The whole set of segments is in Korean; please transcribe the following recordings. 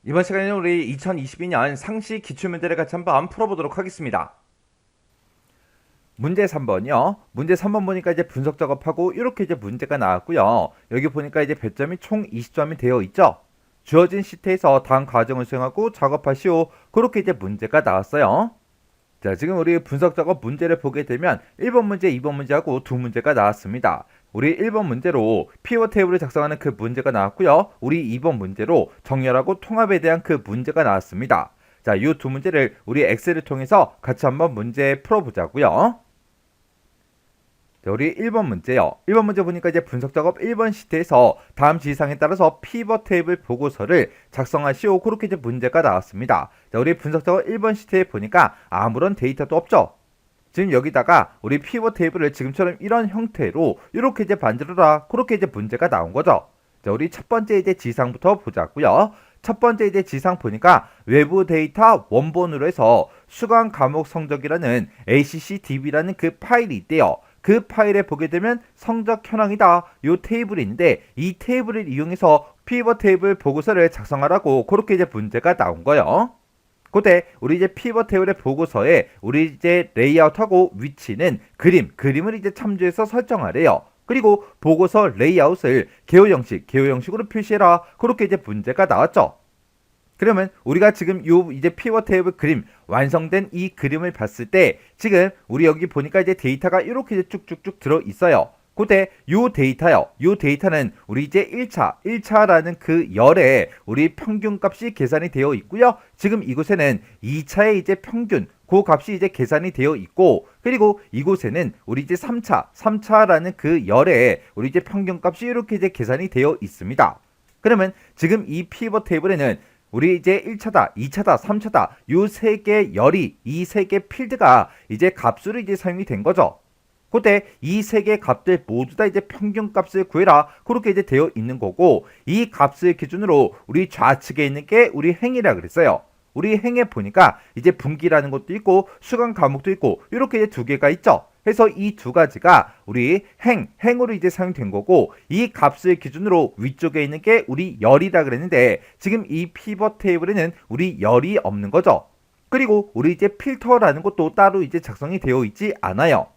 이번 시간에는 우리 2022년 상시 기출문제를 같이 한번 풀어보도록 하겠습니다. 문제 3번이요. 문제 3번 보니까 이제 분석 작업하고 이렇게 이제 문제가 나왔고요. 여기 보니까 이제 배점이 총 20점이 되어 있죠. 주어진 시트에서 다음 과정을 수행하고 작업하시오. 그렇게 이제 문제가 나왔어요. 자, 지금 우리 분석 작업 문제를 보게 되면 1번 문제, 2번 문제하고 두 문제가 나왔습니다. 우리 1번 문제로 피벗 테이블을 작성하는 그 문제가 나왔고요. 우리 2번 문제로 정렬하고 통합에 대한 그 문제가 나왔습니다. 자, 이 두 문제를 우리 엑셀을 통해서 같이 한번 문제 풀어보자고요. 자, 우리 1번 문제요. 1번 문제 보니까 이제 분석 작업 1번 시트에서 다음 지시사항에 따라서 피벗 테이블 보고서를 작성하시오. 그렇게 이제 문제가 나왔습니다. 자, 우리 분석 작업 1번 시트에 보니까 아무런 데이터도 없죠. 지금 여기다가 우리 피벗 테이블을 지금처럼 이런 형태로 이렇게 이제 만들어라. 그렇게 이제 문제가 나온 거죠. 자, 우리 첫 번째 이제 지상부터 보자고요. 첫 번째 이제 지상 보니까 외부 데이터 원본으로 해서 수강 과목 성적이라는 ACCDB라는 그 파일이 있대요. 그 파일에 보게 되면 성적 현황이다. 요 테이블인데 이 테이블을 이용해서 피벗 테이블 보고서를 작성하라고 그렇게 이제 문제가 나온 거예요. 그때 우리 이제 피벗 테이블의 보고서에 우리 이제 레이아웃하고 위치는 그림을 이제 참조해서 설정하래요. 그리고 보고서 레이아웃을 개요 형식으로 표시해라. 그렇게 이제 문제가 나왔죠. 그러면 우리가 지금 요 이제 피벗 테이블 그림 완성된 이 그림을 봤을 때 지금 우리 여기 보니까 이제 데이터가 이렇게 이제 쭉쭉쭉 들어 있어요. 그때 요 데이터요. 요 데이터는 우리 이제 1차라는 그 열에 우리 평균 값이 계산이 되어 있고요. 지금 이곳에는 2차의 이제 평균 그 값이 이제 계산이 되어 있고, 그리고 이곳에는 우리 이제 3차라는 그 열에 우리 이제 평균 값이 이렇게 이제 계산이 되어 있습니다. 그러면 지금 이 피벗 테이블에는 우리 이제 1차다, 2차다, 3차다 요 세 개 열이 이 세 개 필드가 이제 값으로 이제 사용이 된 거죠. 그때 이 세 개 값들 모두 다 이제 평균 값을 구해라. 그렇게 이제 되어 있는 거고, 이 값을 기준으로 우리 좌측에 있는 게 우리 행이라 그랬어요. 우리 행에 보니까 이제 분기라는 것도 있고 수강 과목도 있고 이렇게 이제 두 개가 있죠. 해서 이 두 가지가 우리 행으로 이제 사용된 거고, 이 값을 기준으로 위쪽에 있는 게 우리 열이라 그랬는데 지금 이 피벗 테이블에는 우리 열이 없는 거죠. 그리고 우리 이제 필터라는 것도 따로 이제 작성이 되어 있지 않아요.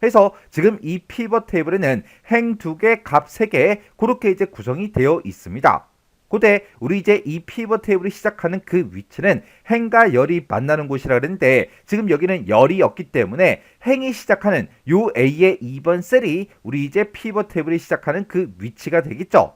해서 지금 이 피벗 테이블에는 행 2개, 값 3개 그렇게 이제 구성이 되어 있습니다. 그때 우리 이제 이 피벗 테이블이 시작하는 그 위치는 행과 열이 만나는 곳이라 그랬는데 지금 여기는 열이 없기 때문에 행이 시작하는 요 A의 2번 셀이 우리 이제 피벗 테이블이 시작하는 그 위치가 되겠죠.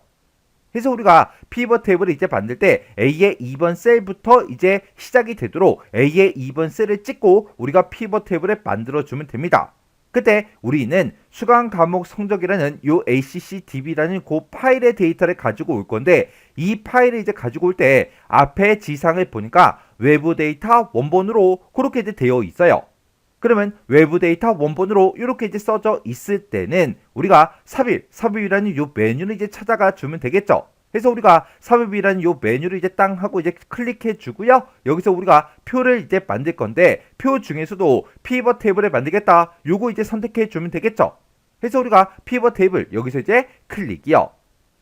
그래서 우리가 피벗 테이블을 이제 만들 때 A의 2번 셀부터 이제 시작이 되도록 A의 2번 셀을 찍고 우리가 피벗 테이블을 만들어주면 됩니다. 그때 우리는 수강 과목 성적이라는 요 ACCDB라는 그 파일의 데이터를 가지고 올 건데, 이 파일을 이제 가지고 올 때 앞에 지상을 보니까 외부 데이터 원본으로 그렇게 이제 되어 있어요. 그러면 외부 데이터 원본으로 이렇게 이제 써져 있을 때는 우리가 삽입이라는 요 메뉴를 이제 찾아가 주면 되겠죠. 그래서 우리가 삽입이라는 요 메뉴를 이제 땅 하고 이제 클릭해 주고요. 여기서 우리가 표를 이제 만들 건데 표 중에서도 피벗 테이블을 만들겠다. 요거 이제 선택해 주면 되겠죠. 그래서 우리가 피벗 테이블 여기서 이제 클릭이요.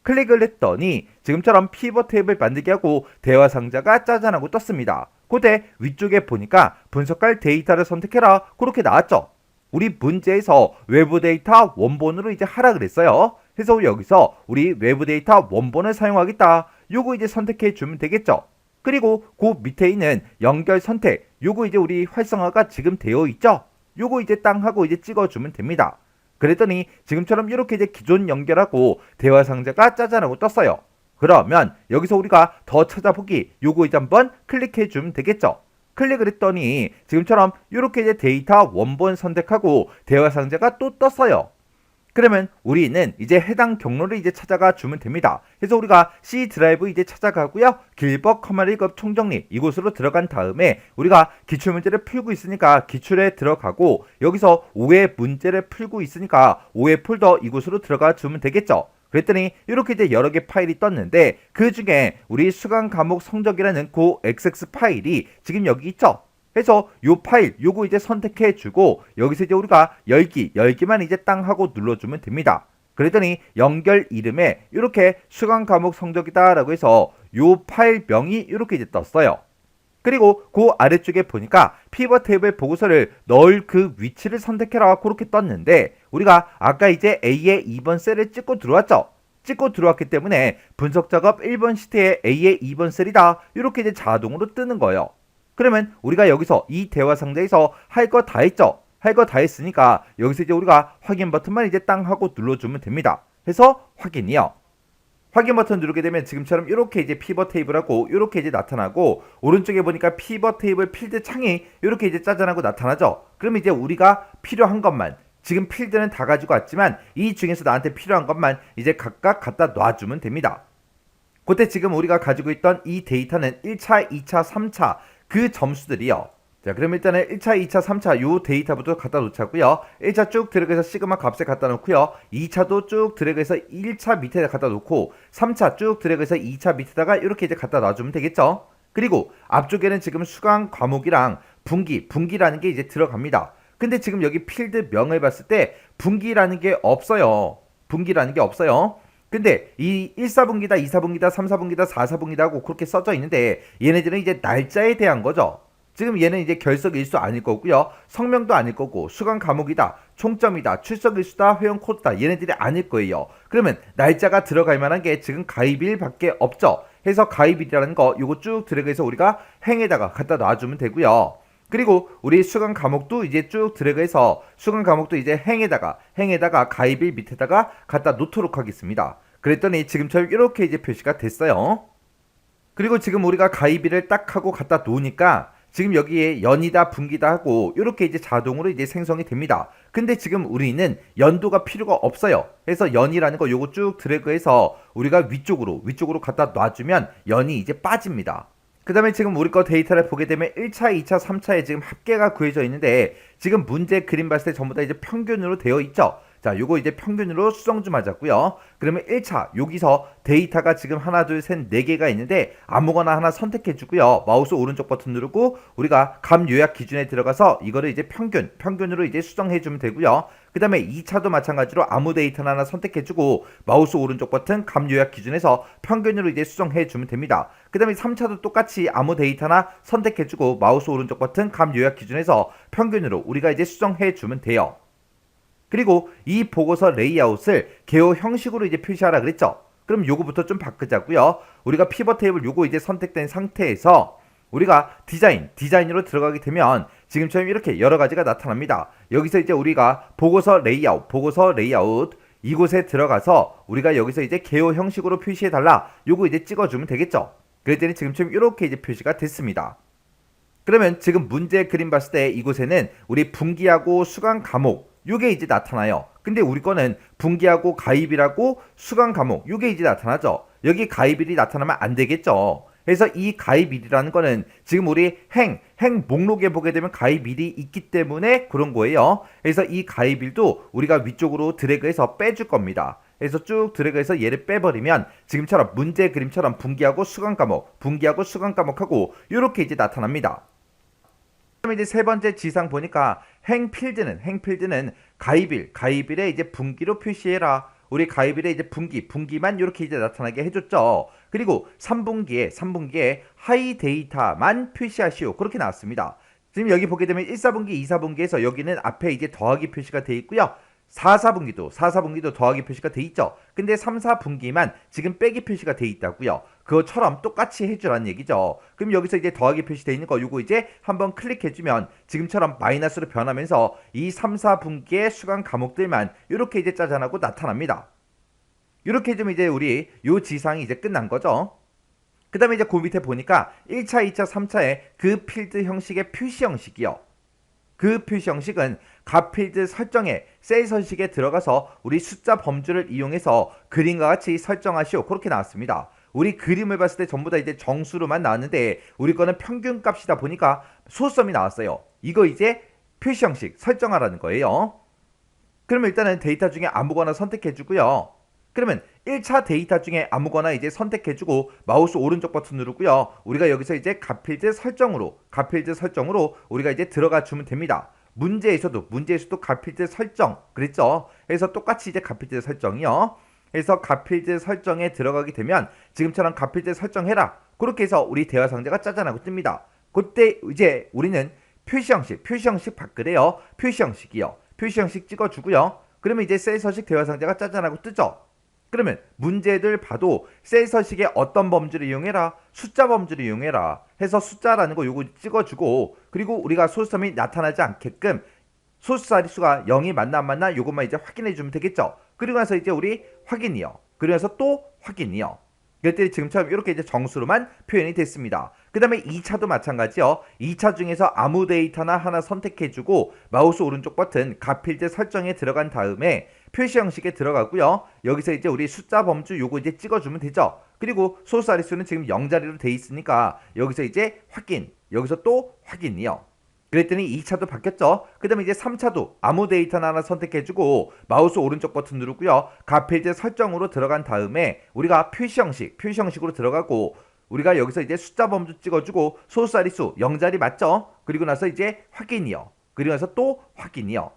클릭을 했더니 지금처럼 피벗 테이블 만들기 하고 대화 상자가 짜잔하고 떴습니다. 그때 위쪽에 보니까 분석할 데이터를 선택해라. 그렇게 나왔죠. 우리 문제에서 외부 데이터 원본으로 이제 하라 그랬어요. 그래서 여기서 우리 외부 데이터 원본을 사용하겠다. 요거 이제 선택해 주면 되겠죠. 그리고 그 밑에 있는 연결 선택, 요거 이제 우리 활성화가 지금 되어 있죠. 요거 이제 땅 하고 이제 찍어주면 됩니다. 그랬더니 지금처럼 이렇게 이제 기존 연결하고 대화 상자가 짜잔하고 떴어요. 그러면 여기서 우리가 더 찾아보기 요거 이제 한번 클릭해 주면 되겠죠. 클릭을 했더니 지금처럼 이렇게 이제 데이터 원본 선택하고 대화 상자가 또 떴어요. 그러면 우리는 이제 해당 경로를 이제 찾아가 주면 됩니다. 그래서 우리가 C 드라이브 이제 찾아가고요. 길버 커머리급 총정리 이곳으로 들어간 다음에 우리가 기출문제를 풀고 있으니까 기출에 들어가고, 여기서 5회 문제를 풀고 있으니까 5회 폴더 이곳으로 들어가 주면 되겠죠. 그랬더니 이렇게 이제 여러 개 파일이 떴는데 그 중에 우리 수강 과목 성적이라는 그 XX 파일이 지금 여기 있죠. 해서 요 파일 요거 이제 선택해 주고 여기서 이제 우리가 열기만 이제 땅 하고 눌러주면 됩니다. 그랬더니 연결 이름에 이렇게 수강 과목 성적이다 라고 해서 요 파일명이 이렇게 이제 떴어요. 그리고 그 아래쪽에 보니까 피벗 테이블 보고서를 넣을 그 위치를 선택해라 그렇게 떴는데 우리가 아까 이제 A의 2번 셀을 찍고 들어왔죠. 찍고 들어왔기 때문에 분석 작업 1번 시트에 A의 2번 셀이다 이렇게 이제 자동으로 뜨는 거예요. 그러면 우리가 여기서 이 대화 상자에서 할 거 다 했죠. 할 거 다 했으니까 여기서 이제 우리가 확인 버튼만 이제 땅 하고 눌러주면 됩니다. 해서 확인이요. 확인 버튼 누르게 되면 지금처럼 이렇게 이제 피벗 테이블하고 이렇게 이제 나타나고 오른쪽에 보니까 피벗 테이블 필드 창이 이렇게 이제 짜잔하고 나타나죠. 그럼 이제 우리가 필요한 것만 지금 필드는 다 가지고 왔지만 이 중에서 나한테 필요한 것만 이제 각각 갖다 놔주면 됩니다. 그때 지금 우리가 가지고 있던 이 데이터는 1차, 2차, 3차 그 점수들이요. 자, 그럼 일단은 1차, 2차, 3차 요 데이터부터 갖다 놓자고요. 1차 쭉 드래그해서 시그마 값에 갖다 놓고요. 2차도 쭉 드래그해서 1차 밑에 갖다 놓고 3차 쭉 드래그해서 2차 밑에다가 이렇게 이제 갖다 놔주면 되겠죠. 그리고 앞쪽에는 지금 수강 과목이랑 분기라는 게 이제 들어갑니다. 근데 지금 여기 필드 명을 봤을 때 분기라는 게 없어요. 분기라는 게 없어요. 근데 이 1사분기다, 2사분기다, 3사분기다, 4사분기다 하고 그렇게 써져 있는데 얘네들은 이제 날짜에 대한 거죠. 지금 얘는 이제 결석 일수 아닐 거고요. 성명도 아닐 거고 수강 과목이다, 총점이다, 출석 일수다, 회원 코드다 얘네들이 아닐 거예요. 그러면 날짜가 들어갈 만한 게 지금 가입일밖에 없죠. 해서 가입일이라는 거 요거 쭉 드래그해서 우리가 행에다가 갖다 놔주면 되고요. 그리고 우리 수강 과목도 이제 쭉 드래그해서 수강 과목도 이제 행에다가 가입일 밑에다가 갖다 놓도록 하겠습니다. 그랬더니 지금처럼 이렇게 이제 표시가 됐어요. 그리고 지금 우리가 가입일을 딱 하고 갖다 놓으니까 지금 여기에 연이다 분기다 하고 이렇게 이제 자동으로 이제 생성이 됩니다. 근데 지금 우리는 연도가 필요가 없어요. 그래서 연이라는 거 요거 쭉 드래그해서 우리가 위쪽으로 갖다 놔주면 연이 이제 빠집니다. 그 다음에 지금 우리 거 데이터를 보게 되면 1차, 2차, 3차에 지금 합계가 구해져 있는데 지금 문제 그림 봤을 때 전부 다 이제 평균으로 되어 있죠. 자, 요거 이제 평균으로 수정 좀 하자고요. 그러면 1차 여기서 데이터가 지금 하나, 둘, 셋, 4개가 있는데 아무거나 하나 선택해 주고요. 마우스 오른쪽 버튼 누르고 우리가 값 요약 기준에 들어가서 이거를 이제 평균으로 이제 수정해 주면 되고요. 그 다음에 2차도 마찬가지로 아무 데이터나 하나 선택해 주고 마우스 오른쪽 버튼 값 요약 기준에서 평균으로 이제 수정해 주면 됩니다. 그 다음에 3차도 똑같이 아무 데이터나 선택해 주고 마우스 오른쪽 버튼 값 요약 기준에서 평균으로 우리가 이제 수정해 주면 돼요. 그리고 이 보고서 레이아웃을 개요 형식으로 이제 표시하라 그랬죠. 그럼 요거부터 좀 바꾸자고요. 우리가 피벗 테이블 요거 이제 선택된 상태에서 우리가 디자인으로 들어가게 되면 지금처럼 이렇게 여러 가지가 나타납니다. 여기서 이제 우리가 보고서 레이아웃 이곳에 들어가서 우리가 여기서 이제 개요 형식으로 표시해 달라. 요거 이제 찍어주면 되겠죠. 그랬더니 지금처럼 이렇게 이제 표시가 됐습니다. 그러면 지금 문제 그림 봤을 때 이곳에는 우리 분기하고 수강 과목 요게 이제 나타나요. 근데 우리 거는 분기하고 가입이라고 수강 과목 요게 이제 나타나죠. 여기 가입일이 나타나면 안 되겠죠. 그래서 이 가입일이라는 거는 지금 우리 행 목록에 보게 되면 가입일이 있기 때문에 그런 거예요. 그래서 이 가입일도 우리가 위쪽으로 드래그해서 빼줄 겁니다. 그래서 쭉 드래그해서 얘를 빼버리면 지금처럼 문제 그림처럼 분기하고 수강 과목하고 이렇게 이제 나타납니다. 그다음에 이제 세 번째 지상 보니까 행필드는 가입일에 이제 분기로 표시해라. 우리 가입일에 이제 분기만 이렇게 이제 나타나게 해줬죠. 그리고 3분기에 하이 데이터만 표시하시오. 그렇게 나왔습니다. 지금 여기 보게 되면 1사분기, 2사분기에서 여기는 앞에 이제 더하기 표시가 돼 있고요. 4사분기도 더하기 표시가 돼 있죠. 근데 3, 4분기만 지금 빼기 표시가 돼 있다고요. 그것처럼 똑같이 해주라는 얘기죠. 그럼 여기서 이제 더하기 표시돼 있는 거 요거 이제 한번 클릭해주면 지금처럼 마이너스로 변하면서 이 3, 4분기의 수강 과목들만 이렇게 이제 짜잔하고 나타납니다. 이렇게 해주면 이제 우리 요 지상이 이제 끝난 거죠. 그 다음에 이제 그 밑에 보니까 1차, 2차, 3차의 그 필드 형식의 표시 형식이요. 그 표시 형식은 각 필드 설정에 셀 서식에 들어가서 우리 숫자 범주를 이용해서 그림과 같이 설정하시오. 그렇게 나왔습니다. 우리 그림을 봤을 때 전부 다 이제 정수로만 나왔는데 우리 거는 평균 값이다 보니까 소수점이 나왔어요. 이거 이제 표시 형식 설정하라는 거예요. 그러면 일단은 데이터 중에 아무거나 선택해 주고요. 그러면 1차 데이터 중에 아무거나 이제 선택해주고 마우스 오른쪽 버튼 누르고요. 우리가 여기서 이제 각 필드 설정으로 우리가 이제 들어가 주면 됩니다. 문제에서도 각 필드 설정 그랬죠. 그래서 똑같이 이제 각 필드 설정이요. 해서 가필드 설정에 들어가게 되면 지금처럼 가필드 설정해라. 그렇게 해서 우리 대화 상자가 짜잔하고 뜹니다. 그때 이제 우리는 표시 형식 바꾸래요. 표시 형식이요. 표시 형식 찍어주고요. 그러면 이제 셀 서식 대화 상자가 짜잔하고 뜨죠. 그러면 문제들 봐도 셀 서식의 어떤 범주를 이용해라, 숫자 범주를 이용해라 해서 숫자라는 거 요거 찍어주고, 그리고 우리가 소수점이 나타나지 않게끔 소수 자릿수가 0이 맞나 안 맞나 요것만 이제 확인해 주면 되겠죠. 그리고 나서 이제 우리 확인이요. 그리고 나서 또 확인이요. 이것들이 지금처럼 이렇게 이제 정수로만 표현이 됐습니다. 그 다음에 2차도 마찬가지요. 2차 중에서 아무 데이터나 하나 선택해주고 마우스 오른쪽 버튼 가필드 설정에 들어간 다음에 표시 형식에 들어가고요. 여기서 이제 우리 숫자 범주 요거 이제 찍어주면 되죠. 그리고 소수 자릿수는 지금 0자리로 돼 있으니까 여기서 이제 확인, 여기서 또 확인이요. 그랬더니 2차도 바뀌었죠. 그 다음에 이제 3차도 아무 데이터나 하나 선택해주고 마우스 오른쪽 버튼 누르고요. 가필드 설정으로 들어간 다음에 우리가 표시 형식으로 들어가고, 우리가 여기서 이제 숫자 범주 찍어주고 소수 자릿수 0자리 맞죠? 그리고 나서 이제 확인이요. 그리고 나서 또 확인이요.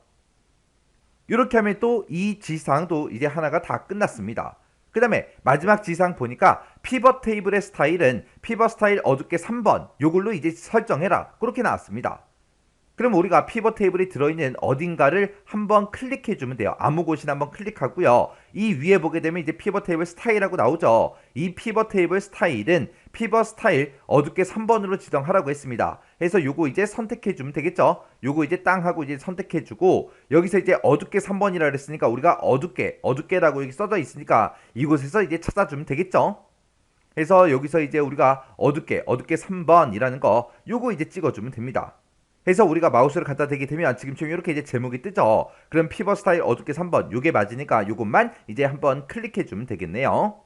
이렇게 하면 또 이 지상도 이제 하나가 다 끝났습니다. 그 다음에 마지막 지상 보니까 피벗 테이블의 스타일은 피벗 스타일 어둡게 3번 요걸로 이제 설정해라. 그렇게 나왔습니다. 그럼 우리가 피벗 테이블이 들어있는 어딘가를 한번 클릭해주면 돼요. 아무 곳이나 한번 클릭하고요. 이 위에 보게 되면 이제 피벗 테이블 스타일이라고 나오죠. 이 피벗 테이블 스타일은 피벗 스타일 어둡게 3번으로 지정하라고 했습니다. 그래서 요거 이제 선택해주면 되겠죠. 요거 이제 땅 하고 이제 선택해주고, 여기서 이제 어둡게 3번이라 그랬으니까 우리가 어둡게라고 여기 써져 있으니까 이곳에서 이제 찾아주면 되겠죠. 그래서 여기서 이제 우리가 어둡게 3번이라는 거 요거 이제 찍어주면 됩니다. 해서 우리가 마우스를 갖다 대게 되면 지금처럼 이렇게 이제 제목이 뜨죠. 그럼 피벗 스타일 어둡게 3번 요게 맞으니까 요것만 이제 한번 클릭해 주면 되겠네요.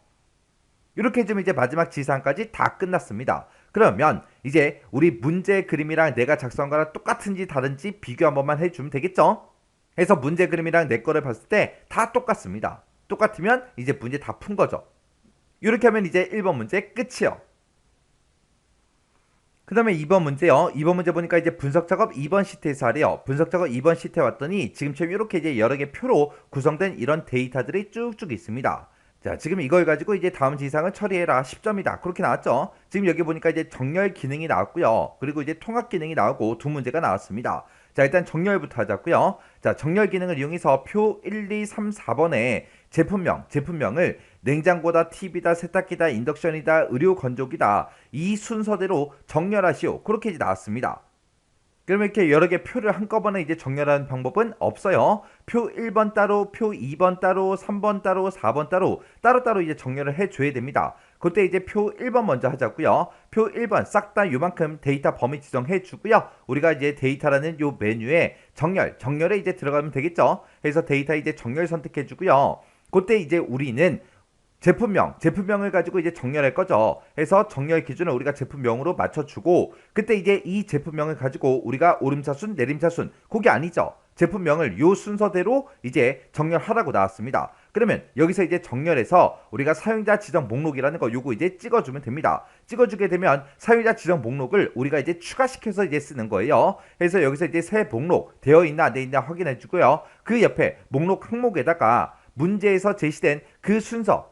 이렇게 해주면 이제 마지막 지상까지 다 끝났습니다. 그러면 이제 우리 문제 그림이랑 내가 작성한 거랑 똑같은지 다른지 비교 한 번만 해주면 되겠죠. 해서 문제 그림이랑 내 거를 봤을 때 다 똑같습니다. 똑같으면 이제 문제 다 푼 거죠. 이렇게 하면 이제 1번 문제 끝이요. 그 다음에 2번 문제요. 2번 문제 보니까 이제 분석 작업 2번 시트에서 하래요. 분석 작업 2번 시트에 왔더니 지금처럼 이렇게 이제 여러 개 표로 구성된 이런 데이터들이 쭉쭉 있습니다. 자, 지금 이걸 가지고 이제 다음 지상을 처리해라 10점이다. 그렇게 나왔죠. 지금 여기 보니까 이제 정렬 기능이 나왔고요. 그리고 이제 통합 기능이 나오고 두 문제가 나왔습니다. 자, 일단 정렬부터 하자고요. 자, 정렬 기능을 이용해서 표 1, 2, 3, 4번에 제품명을 냉장고다, TV다, 세탁기다, 인덕션이다, 의료 건조기다 이 순서대로 정렬하시오. 그렇게 이제 나왔습니다. 그러면 이렇게 여러 개 표를 한꺼번에 이제 정렬하는 방법은 없어요. 표 1번 따로, 표 2번 따로, 3번 따로, 4번 따로 이제 정렬을 해줘야 됩니다. 그때 이제 표 1번 먼저 하자고요. 표 1번 싹 다 요만큼 데이터 범위 지정해 주고요. 우리가 이제 데이터라는 요 메뉴에 정렬에 이제 들어가면 되겠죠. 그래서 데이터 이제 정렬 선택해 주고요. 그때 이제 우리는 제품명을 가지고 이제 정렬할 거죠. 해서 정렬 기준을 우리가 제품명으로 맞춰주고, 그때 이제 이 제품명을 가지고 우리가 오름차순, 내림차순, 그게 아니죠. 제품명을 요 순서대로 이제 정렬하라고 나왔습니다. 그러면 여기서 이제 정렬해서 우리가 사용자 지정 목록이라는 거 요거 이제 찍어주면 됩니다. 찍어주게 되면 사용자 지정 목록을 우리가 이제 추가시켜서 이제 쓰는 거예요. 그래서 여기서 이제 새 목록 되어 있나 안 되어 있나 확인해 주고요. 그 옆에 목록 항목에다가 문제에서 제시된 그 순서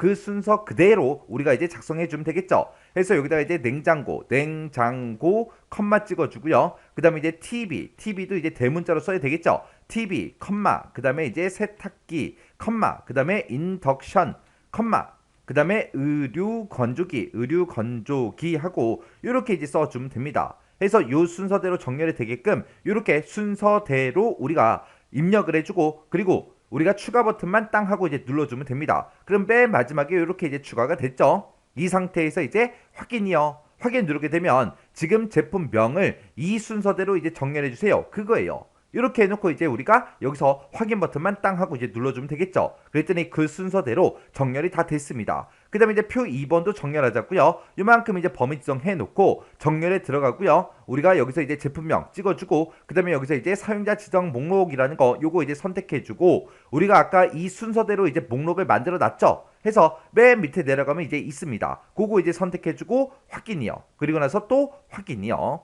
그대로 우리가 이제 작성해 주면 되겠죠. 그래서 여기다가 이제 냉장고 컴마 찍어주고요. 그 다음에 이제 TV도 이제 대문자로 써야 되겠죠. TV 컴마, 그 다음에 이제 세탁기 컴마, 그 다음에 인덕션 컴마, 그 다음에 의류 건조기 하고 이렇게 이제 써주면 됩니다. 그래서 요 순서대로 정렬이 되게끔 이렇게 순서대로 우리가 입력을 해주고, 그리고 우리가 추가 버튼만 땅 하고 이제 눌러주면 됩니다. 그럼 맨 마지막에 이렇게 이제 추가가 됐죠. 이 상태에서 이제 확인이요. 확인 누르게 되면 지금 제품명을 이 순서대로 이제 정렬해 주세요. 그거예요. 이렇게 해놓고 이제 우리가 여기서 확인 버튼만 땅 하고 이제 눌러주면 되겠죠. 그랬더니 그 순서대로 정렬이 다 됐습니다. 그 다음에 이제 표 2번도 정렬하자고요. 요만큼 이제 범위 지정해 놓고 정렬에 들어가고요. 우리가 여기서 이제 제품명 찍어주고, 그 다음에 여기서 이제 사용자 지정 목록이라는 거 요거 이제 선택해주고, 우리가 아까 이 순서대로 이제 목록을 만들어 놨죠. 해서 맨 밑에 내려가면 이제 있습니다. 그거 이제 선택해주고 확인이요. 그리고 나서 또 확인이요.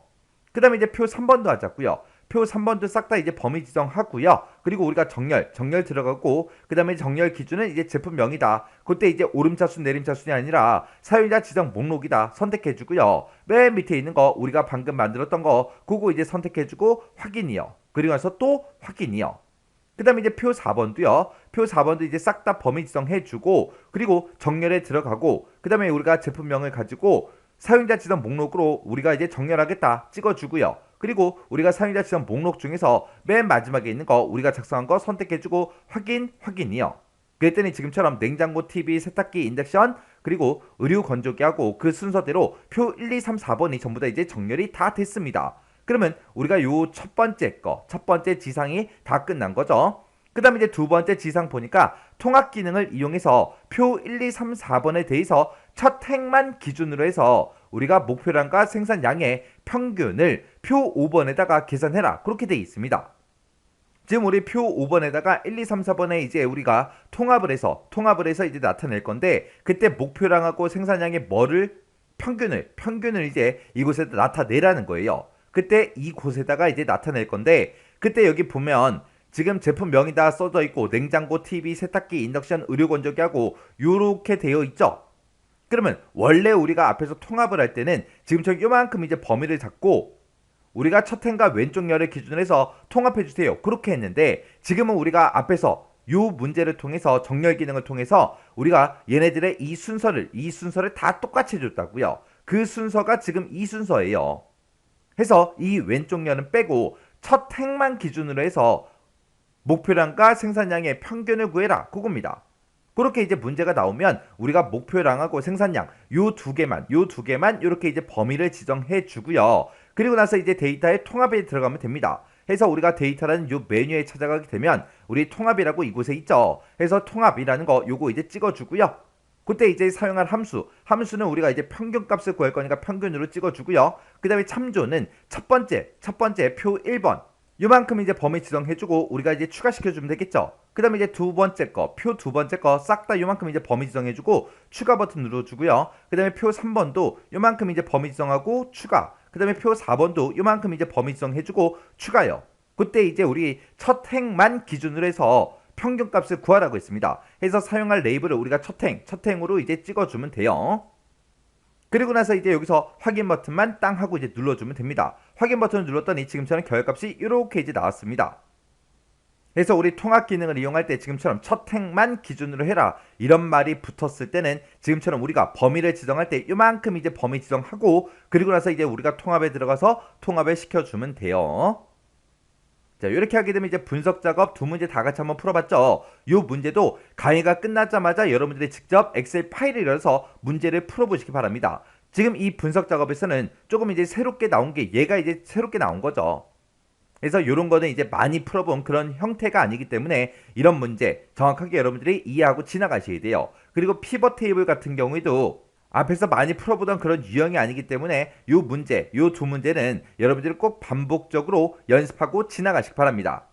그 다음에 이제 표 3번도 하자고요. 표 3번도 싹 다 이제 범위 지정하고요. 그리고 우리가 정렬 들어가고 그 다음에 정렬 기준은 이제 제품명이다. 그때 이제 오름차순 내림차순이 아니라 사용자 지정 목록이다. 선택해주고요. 맨 밑에 있는 거 우리가 방금 만들었던 거 그거 이제 선택해주고 확인이요. 그리고 나서 또 확인이요. 그 다음에 이제 표 4번도요. 표 4번도 이제 싹 다 범위 지정해주고 그리고 정렬에 들어가고 그 다음에 우리가 제품명을 가지고 사용자 지정 목록으로 우리가 이제 정렬하겠다 찍어주고요. 그리고 우리가 사용자 지정 목록 중에서 맨 마지막에 있는 거 우리가 작성한 거 선택해주고 확인이요. 그랬더니 지금처럼 냉장고, TV, 세탁기, 인덕션 그리고 의류 건조기하고 그 순서대로 표 1, 2, 3, 4번이 전부 다 이제 정렬이 다 됐습니다. 그러면 우리가 요 첫 번째 지상이 다 끝난 거죠. 그 다음에 이제 두 번째 지상 보니까 통합 기능을 이용해서 표 1, 2, 3, 4번에 대해서 첫 행만 기준으로 해서 우리가 목표량과 생산량의 평균을 표 5번에다가 계산해라. 그렇게 되어 있습니다. 지금 우리 표 5번에다가 1, 2, 3, 4번에 이제 우리가 통합을 해서 이제 나타낼 건데 그때 목표량하고 생산량의 평균을 이제 이곳에다 나타내라는 거예요. 그때 이곳에다가 이제 나타낼 건데 그때 여기 보면 지금 제품명이 다 써져 있고 냉장고, TV, 세탁기, 인덕션, 의료건조기하고 요렇게 되어 있죠. 그러면 원래 우리가 앞에서 통합을 할 때는 지금처럼 요만큼 이제 범위를 잡고 우리가 첫 행과 왼쪽 열을 기준으로 해서 통합해 주세요. 그렇게 했는데 지금은 우리가 앞에서 요 문제를 통해서 정렬 기능을 통해서 우리가 얘네들의 이 순서를 다 똑같이 해줬다고요. 그 순서가 지금 이 순서예요. 해서 이 왼쪽 열은 빼고 첫 행만 기준으로 해서 목표량과 생산량의 평균을 구해라. 그겁니다. 그렇게 이제 문제가 나오면 우리가 목표량하고 생산량 요 두 개만 이렇게 이제 범위를 지정해 주고요. 그리고 나서 이제 데이터의 통합에 들어가면 됩니다. 해서 우리가 데이터라는 요 메뉴에 찾아가게 되면 우리 통합이라고 이곳에 있죠. 해서 통합이라는 거 요거 이제 찍어 주고요. 그때 이제 사용할 함수는 우리가 이제 평균값을 구할 거니까 평균으로 찍어 주고요. 그 다음에 참조는 첫 번째 표 1번 요만큼 이제 범위 지정해주고 우리가 이제 추가시켜주면 되겠죠. 그 다음에 이제 표 두 번째 거 싹 다 요만큼 이제 범위 지정해주고 추가 버튼 눌러주고요. 그 다음에 표 3번도 요만큼 이제 범위 지정하고 추가. 그 다음에 표 4번도 요만큼 이제 범위 지정해주고 추가요. 그때 이제 우리 첫 행만 기준으로 해서 평균값을 구하라고 했습니다. 해서 사용할 레이블을 우리가 첫 행으로 이제 찍어주면 돼요. 그리고 나서 이제 여기서 확인 버튼만 땅 하고 이제 눌러주면 됩니다. 확인 버튼을 눌렀더니 지금처럼 결값이 이렇게 이제 나왔습니다. 그래서 우리 통합 기능을 이용할 때 지금처럼 첫 행만 기준으로 해라 이런 말이 붙었을 때는 지금처럼 우리가 범위를 지정할 때 요만큼 이제 범위 지정하고 그리고 나서 이제 우리가 통합에 들어가서 통합을 시켜주면 돼요. 자, 이렇게 하게 되면 이제 분석 작업 두 문제 다 같이 한번 풀어봤죠. 이 문제도 강의가 끝나자마자 여러분들이 직접 엑셀 파일을 열어서 문제를 풀어보시기 바랍니다. 지금 이 분석 작업에서는 조금 이제 새롭게 나온 게 얘가 이제 새롭게 나온 거죠. 그래서 이런 거는 이제 많이 풀어본 그런 형태가 아니기 때문에 이런 문제 정확하게 여러분들이 이해하고 지나가셔야 돼요. 그리고 피벗 테이블 같은 경우에도 앞에서 많이 풀어보던 그런 유형이 아니기 때문에 요 두 문제는 여러분들이 꼭 반복적으로 연습하고 지나가시기 바랍니다.